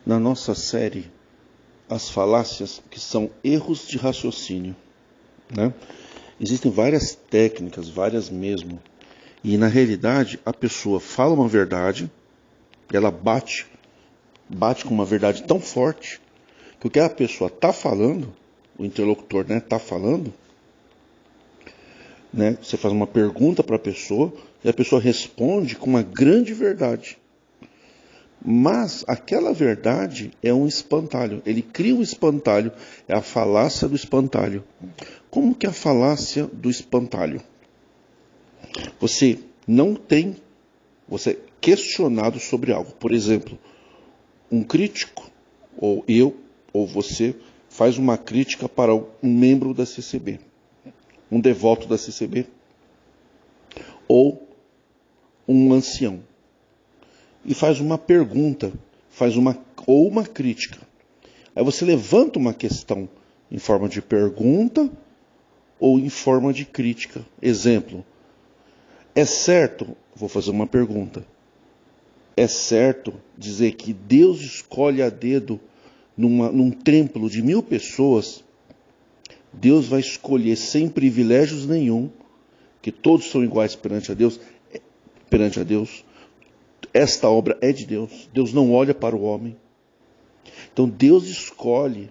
na nossa série as falácias que são erros de raciocínio, né? Existem várias técnicas, várias mesmo, e na realidade a pessoa fala uma verdade, ela bate com uma verdade tão forte que o que a pessoa está falando, o interlocutor, né, está falando, né, você faz uma pergunta para a pessoa e a pessoa responde com uma grande verdade. Mas aquela verdade é um espantalho. Ele cria um espantalho. É a falácia do espantalho. Como que é a falácia do espantalho? Você é questionado sobre algo. Por exemplo, um crítico, ou eu, ou você, faz uma crítica para um membro da CCB, um devoto da CCB, ou um ancião. E faz uma pergunta, ou uma crítica. Aí você levanta uma questão em forma de pergunta ou em forma de crítica. Exemplo, é certo, vou fazer uma pergunta, é certo dizer que Deus escolhe a dedo num templo de 1000 pessoas, Deus vai escolher sem privilégios nenhum, que todos são iguais perante a Deus, esta obra é de Deus. Deus não olha para o homem. Então Deus escolhe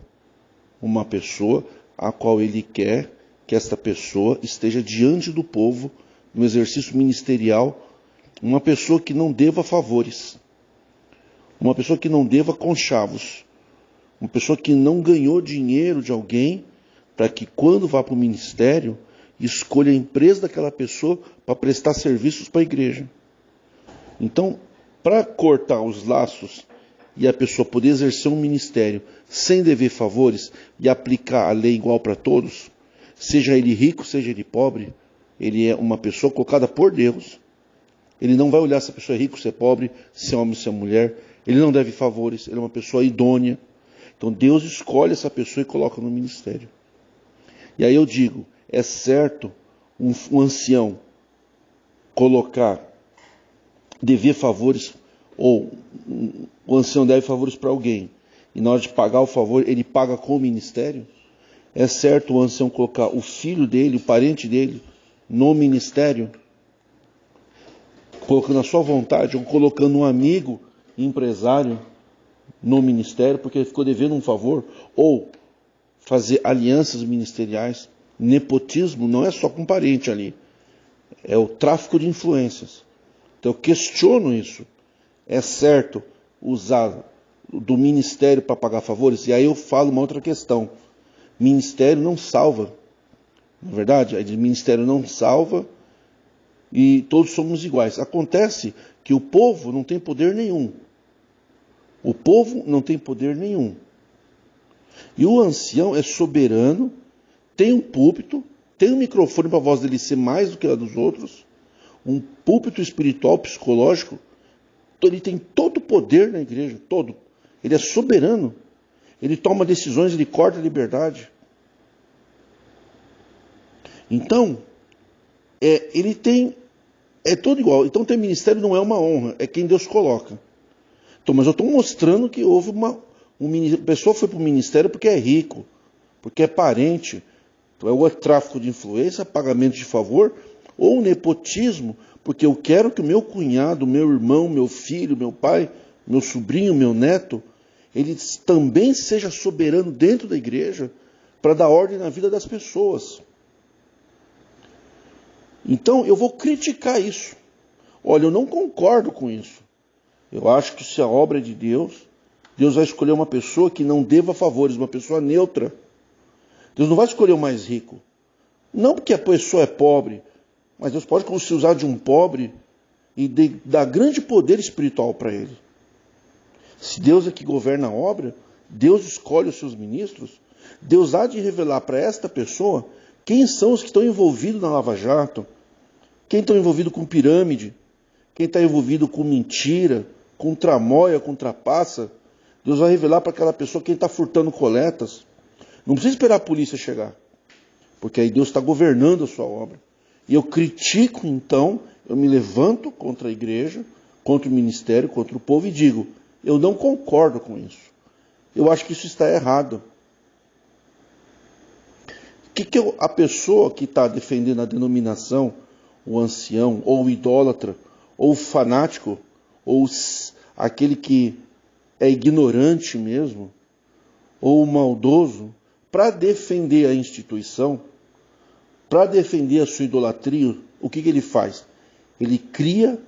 uma pessoa a qual Ele quer que esta pessoa esteja diante do povo no exercício ministerial, uma pessoa que não deva favores, uma pessoa que não deva conchavos, uma pessoa que não ganhou dinheiro de alguém para que quando vá para o ministério escolha a empresa daquela pessoa para prestar serviços para a igreja. Então, para cortar os laços e a pessoa poder exercer um ministério sem dever favores e aplicar a lei igual para todos, seja ele rico, seja ele pobre, ele é uma pessoa colocada por Deus. Ele não vai olhar se a pessoa é rico, se é pobre, se é homem, se é mulher. Ele não deve favores, ele é uma pessoa idônea. Então Deus escolhe essa pessoa e coloca no ministério. E aí eu digo, é certo um ancião dever favores, ou o ancião deve favores para alguém, e na hora de pagar o favor, ele paga com o ministério? É certo o ancião colocar o filho dele, o parente dele, no ministério, colocando a sua vontade, ou colocando um amigo empresário no ministério, porque ele ficou devendo um favor, ou fazer alianças ministeriais? Nepotismo não é só com parente ali, é o tráfico de influências. Então eu questiono isso. É certo usar do ministério para pagar favores? E aí eu falo uma outra questão. Ministério não salva. Na verdade, o ministério não salva e todos somos iguais. Acontece que o povo não tem poder nenhum. O povo não tem poder nenhum. E o ancião é soberano, tem um púlpito, tem um microfone para a voz dele ser mais do que a dos outros, um púlpito espiritual, psicológico. Ele tem todo o poder na igreja, todo. Ele é soberano. Ele toma decisões, ele corta a liberdade. Então, ele tem... É todo igual. Então, ter ministério não é uma honra, é quem Deus coloca. Então, mas eu estou mostrando que houve a pessoa foi para o ministério porque é rico, porque é parente. Então, é o tráfico de influência, pagamento de favor, ou nepotismo, porque eu quero que o meu cunhado, meu irmão, meu filho, meu pai, meu sobrinho, meu neto, ele também seja soberano dentro da igreja para dar ordem na vida das pessoas. Então eu vou criticar isso. Olha, eu não concordo com isso. Eu acho que se a obra é de Deus, Deus vai escolher uma pessoa que não deva favores, uma pessoa neutra. Deus não vai escolher o mais rico. Não porque a pessoa é pobre, mas Deus pode se usar de um pobre e dar grande poder espiritual para ele. Se Deus é que governa a obra, Deus escolhe os seus ministros, Deus há de revelar para esta pessoa quem são os que estão envolvidos na Lava Jato, quem está envolvido com pirâmide, quem está envolvido com mentira, com tramóia, com trapaça. Deus vai revelar para aquela pessoa quem está furtando coletas. Não precisa esperar a polícia chegar, porque aí Deus está governando a sua obra. E eu critico, então, eu me levanto contra a igreja, contra o ministério, contra o povo e digo, Eu não concordo com isso. Eu acho que isso está errado. A pessoa que está defendendo a denominação, o ancião, ou o idólatra, ou o fanático, ou aquele que é ignorante mesmo, ou o maldoso, para defender a instituição, para defender a sua idolatria, o que ele faz? Ele cria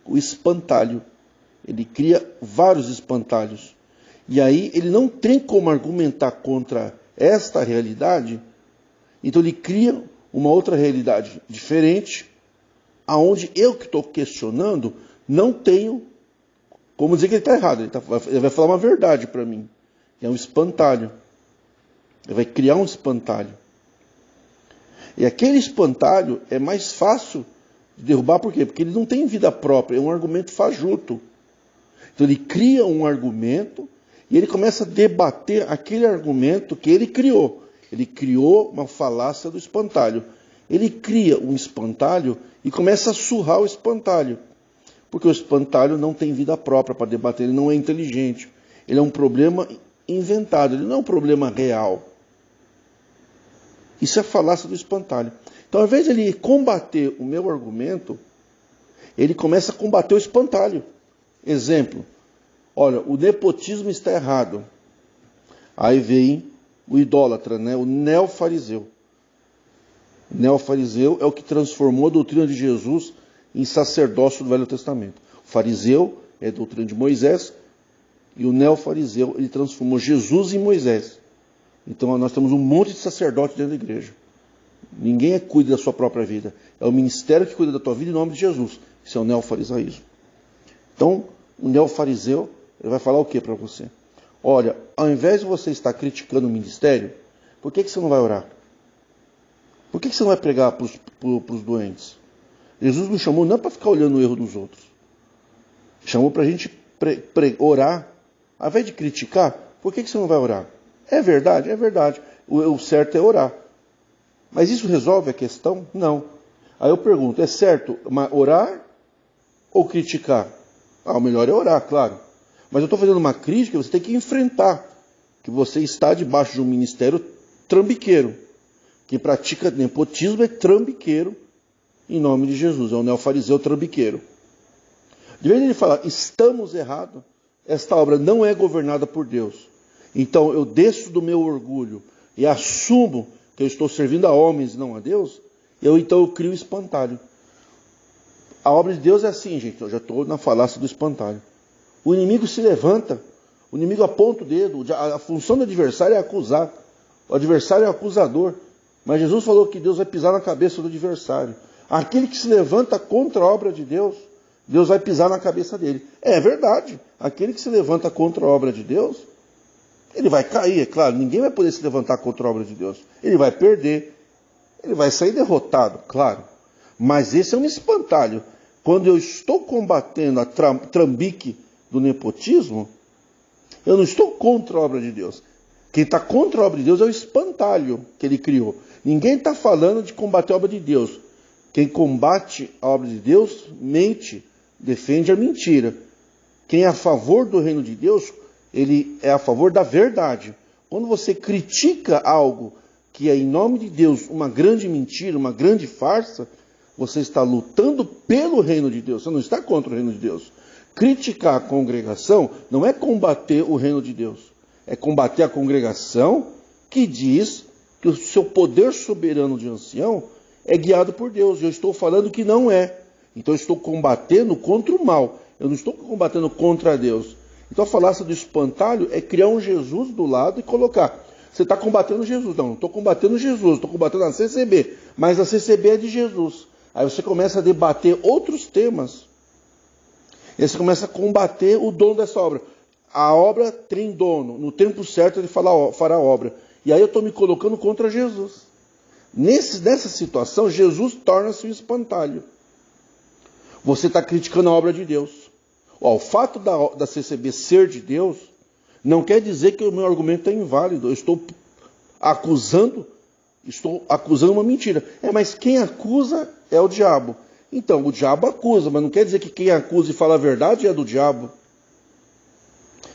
o espantalho. Ele cria vários espantalhos. E aí ele não tem como argumentar contra esta realidade, então ele cria uma outra realidade diferente, aonde eu que estou questionando não tenho como dizer que ele está errado. Ele vai falar uma verdade para mim. É um espantalho. Ele vai criar um espantalho. E aquele espantalho é mais fácil de derrubar, por quê? Porque ele não tem vida própria, é um argumento fajuto. Então ele cria um argumento e ele começa a debater aquele argumento que ele criou. Ele criou uma falácia do espantalho. Ele cria um espantalho e começa a surrar o espantalho. Porque o espantalho não tem vida própria para debater, ele não é inteligente. Ele é um problema inventado, ele não é um problema real. Isso é a falácia do espantalho. Então, ao invés de ele combater o meu argumento, ele começa a combater o espantalho. Exemplo, olha, o nepotismo está errado. Aí vem o idólatra, né? O neofariseu. O neofariseu é o que transformou a doutrina de Jesus em sacerdócio do Velho Testamento. O fariseu é a doutrina de Moisés e o neofariseu, ele transformou Jesus em Moisés. Então nós temos um monte de sacerdote dentro da igreja. Ninguém cuida da sua própria vida. É o ministério que cuida da tua vida em nome de Jesus. Isso é o neofarisaísmo. Então, o neofariseu, ele vai falar o que para você? Olha, ao invés de você estar criticando o ministério, por que você não vai orar? Por que você não vai pregar para os doentes? Jesus nos chamou não para ficar olhando o erro dos outros. Chamou para a gente orar. Ao invés de criticar, por que você não vai orar? É verdade, é verdade. O certo é orar. Mas isso resolve a questão? Não. Aí eu pergunto, é certo orar ou criticar? O melhor é orar, claro. Mas eu estou fazendo uma crítica, você tem que enfrentar que você está debaixo de um ministério trambiqueiro. Quem pratica nepotismo é trambiqueiro em nome de Jesus. É o neofariseu trambiqueiro. De vez em ele falar, estamos errados, esta obra não é governada por Deus. Então eu desço do meu orgulho e assumo que eu estou servindo a homens e não a Deus, então eu crio espantalho. A obra de Deus é assim, gente, eu já estou na falácia do espantalho. O inimigo se levanta, o inimigo aponta o dedo, a função do adversário é acusar. O adversário é o acusador. Mas Jesus falou que Deus vai pisar na cabeça do adversário. Aquele que se levanta contra a obra de Deus, Deus vai pisar na cabeça dele. É verdade, aquele que se levanta contra a obra de Deus, ele vai cair, é claro, ninguém vai poder se levantar contra a obra de Deus. Ele vai perder, ele vai sair derrotado, claro. Mas esse é um espantalho. Quando eu estou combatendo a trambique do nepotismo, eu não estou contra a obra de Deus. Quem está contra a obra de Deus é o espantalho que ele criou. Ninguém está falando de combater a obra de Deus. Quem combate a obra de Deus, mente, defende a mentira. Quem é a favor do reino de Deus, ele é a favor da verdade. Quando você critica algo que é em nome de Deus uma grande mentira, uma grande farsa, você está lutando pelo reino de Deus. Você não está contra o reino de Deus. Criticar a congregação não é combater o reino de Deus. É combater a congregação que diz que o seu poder soberano de ancião é guiado por Deus. Eu estou falando que não é. Então eu estou combatendo contra o mal. Eu não estou combatendo contra Deus. Então a falácia do espantalho é criar um Jesus do lado e colocar. Você está combatendo Jesus. Não estou combatendo Jesus, estou combatendo a CCB. Mas a CCB é de Jesus. Aí você começa a debater outros temas. E aí você começa a combater o dono dessa obra. A obra tem dono. No tempo certo ele fará a obra. E aí eu estou me colocando contra Jesus. Nessa situação, Jesus torna-se um espantalho. Você está criticando a obra de Deus. O fato da CCB ser de Deus não quer dizer que o meu argumento é inválido. Eu estou acusando uma mentira. Mas quem acusa é o diabo. Então, o diabo acusa, mas não quer dizer que quem acusa e fala a verdade é do diabo.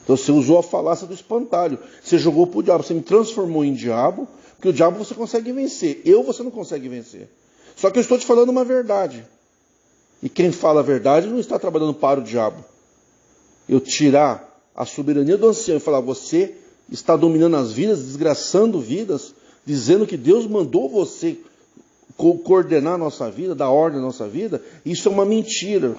Então você usou a falácia do espantalho. Você jogou para o diabo, você me transformou em diabo, porque o diabo você consegue vencer. Você não consegue vencer. Só que eu estou te falando uma verdade. E quem fala a verdade não está trabalhando para o diabo. Eu tirar a soberania do ancião e falar, você está dominando as vidas, desgraçando vidas, dizendo que Deus mandou você coordenar a nossa vida, dar ordem à nossa vida, isso é uma mentira.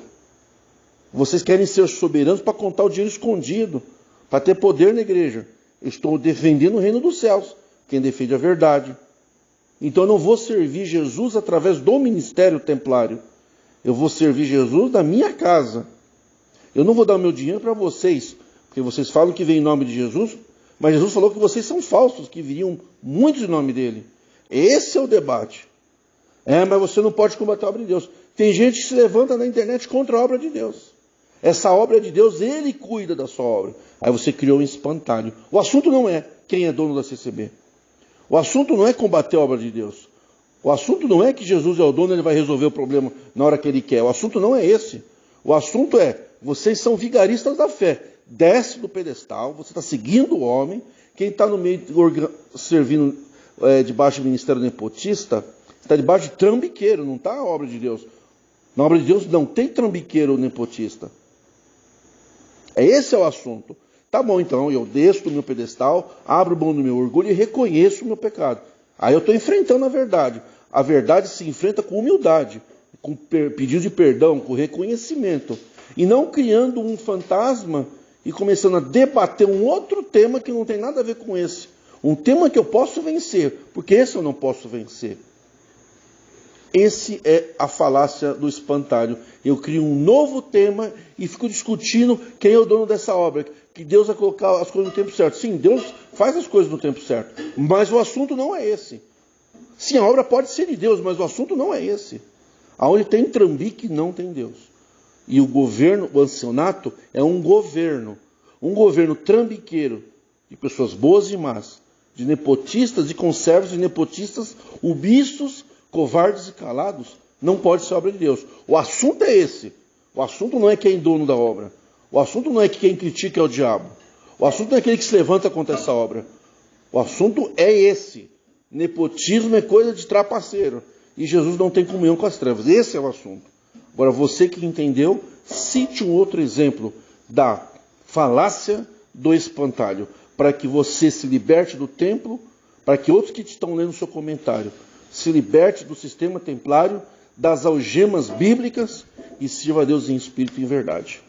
Vocês querem ser soberanos para contar o dinheiro escondido, para ter poder na igreja. Eu estou defendendo o reino dos céus, quem defende a verdade. Então eu não vou servir Jesus através do ministério templário. Eu vou servir Jesus da minha casa. Eu não vou dar o meu dinheiro para vocês, porque vocês falam que vem em nome de Jesus, mas Jesus falou que vocês são falsos, que viriam muitos em nome dele. Esse é o debate. Mas você não pode combater a obra de Deus. Tem gente que se levanta na internet contra a obra de Deus. Essa obra é de Deus, ele cuida da sua obra. Aí você criou um espantalho. O assunto não é quem é dono da CCB. O assunto não é combater a obra de Deus. O assunto não é que Jesus é o dono, ele vai resolver o problema na hora que ele quer. O assunto não é esse. O assunto é, vocês são vigaristas da fé. Desce do pedestal, você está seguindo o homem. Quem está no meio, servindo debaixo do ministério nepotista, está debaixo de trambiqueiro, não está a obra de Deus. Na obra de Deus não tem trambiqueiro ou nepotista. Esse é o assunto. Tá bom, então, eu desço do meu pedestal, abro mão do meu orgulho e reconheço o meu pecado. Aí eu estou enfrentando a verdade. A verdade se enfrenta com humildade, com pedido de perdão, com reconhecimento. E não criando um fantasma e começando a debater um outro tema que não tem nada a ver com esse. Um tema que eu posso vencer, porque esse eu não posso vencer. Esse é a falácia do espantalho. Eu crio um novo tema e fico discutindo quem é o dono dessa obra. Que Deus vai colocar as coisas no tempo certo. Sim, Deus faz as coisas no tempo certo. Mas o assunto não é esse. Sim, a obra pode ser de Deus, mas o assunto não é esse. Aonde tem trambique, não tem Deus. E o governo, o ancianato, é um governo trambiqueiro, de pessoas boas e más, de nepotistas, de conservos e nepotistas, ubiços, covardes e calados. Não pode ser obra de Deus. O assunto é esse. O assunto não é quem é dono da obra. O assunto não é que quem critica é o diabo. O assunto não é aquele que se levanta contra essa obra. O assunto é esse. Nepotismo é coisa de trapaceiro. E Jesus não tem comunhão com as trevas. Esse é o assunto. Agora, você que entendeu, cite um outro exemplo da falácia do espantalho, para que você se liberte do templo, para que outros que estão lendo o seu comentário se liberte do sistema templário, das algemas bíblicas e sirva a Deus em espírito e em verdade.